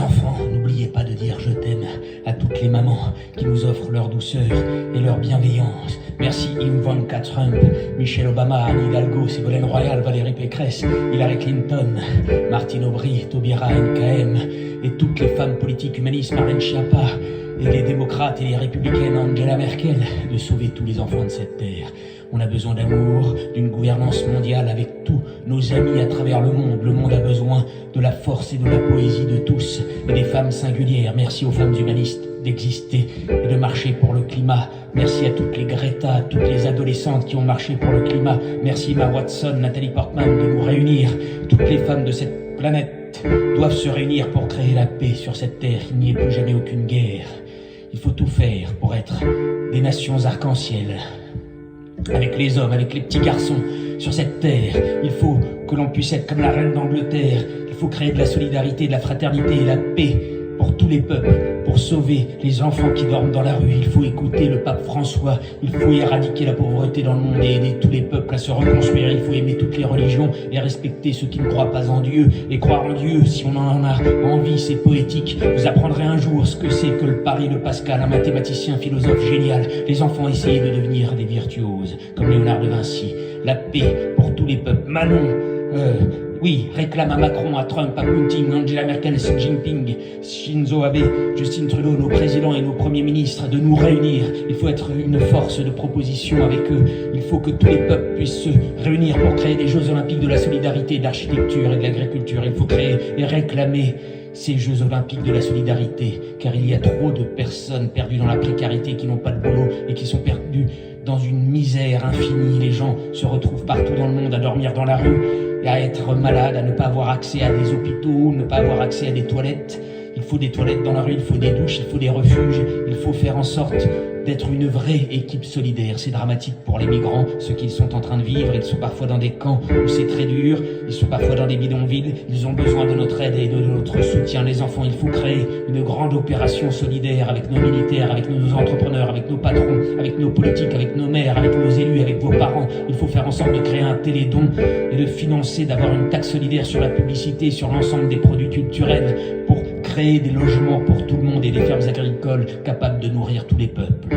enfants, n'oubliez pas de dire je t'aime à toutes les mamans qui nous offrent leur douceur et leur bienveillance. Merci Ivanka Trump, Michelle Obama, Anne Hidalgo, Ségolène Royal, Valérie Pécresse, Hillary Clinton, Martine Aubry, Taubira NKM et toutes les femmes politiques humanistes, Marlène Schiappa, et les démocrates et les républicaines, Angela Merkel, de sauver tous les enfants de cette terre. On a besoin d'amour, d'une gouvernance mondiale avec tous nos amis à travers le monde. Le monde a besoin de la force et de la poésie de tous et des femmes singulières. Merci aux femmes humanistes d'exister et de marcher pour le climat. Merci à toutes les Greta, à toutes les adolescentes qui ont marché pour le climat. Merci Emma Watson, Nathalie Portman de nous réunir. Toutes les femmes de cette planète doivent se réunir pour créer la paix sur cette terre. Il n'y ait plus jamais aucune guerre. Il faut tout faire pour être des nations arc-en-ciel. Avec les hommes, avec les petits garçons sur cette terre, il faut que l'on puisse être comme la reine d'Angleterre. Il faut créer de la solidarité, de la fraternité et la paix pour tous les peuples, pour sauver les enfants qui dorment dans la rue. Il faut écouter le pape François, il faut éradiquer la pauvreté dans le monde et aider tous les peuples à se reconstruire. Il faut aimer toutes les religions et respecter ceux qui ne croient pas en Dieu. Et croire en Dieu, si on en a envie, c'est poétique. Vous apprendrez un jour ce que c'est que le Paris de Pascal, un mathématicien, philosophe génial. Les enfants essayaient de devenir des virtuoses, comme Léonard de Vinci. La paix pour tous les peuples. Manon, oui, réclame à Macron, à Trump, à Poutine, Angela Merkel, Xi Jinping, Shinzo Abe, Justin Trudeau, nos présidents et nos premiers ministres, de nous réunir. Il faut être une force de proposition avec eux. Il faut que tous les peuples puissent se réunir pour créer des Jeux Olympiques de la solidarité, de l'architecture et de l'agriculture. Il faut créer et réclamer ces Jeux Olympiques de la solidarité, car il y a trop de personnes perdues dans la précarité, qui n'ont pas de boulot et qui sont perdues dans une misère infinie. Les gens se retrouvent partout dans le monde à dormir dans la rue, et à être malades, à ne pas avoir accès à des hôpitaux, ne pas avoir accès à des toilettes. Il faut des toilettes dans la rue, il faut des douches, il faut des refuges. Il faut faire en sorte d'être une vraie équipe solidaire. C'est dramatique pour les migrants, ce qu'ils sont en train de vivre. Ils sont parfois dans des camps où c'est très dur. Ils sont parfois dans des bidonvilles. Ils ont besoin de notre aide et de notre soutien. Les enfants, il faut créer une grande opération solidaire avec nos militaires, avec nos entrepreneurs, avec nos patrons, avec nos politiques, avec nos maires, avec nos élus, avec vos parents. Il faut faire en sorte de créer un télédon et de financer, d'avoir une taxe solidaire sur la publicité, sur l'ensemble des produits culturels, pour créer des logements pour tout le monde et des fermes agricoles capables de nourrir tous les peuples.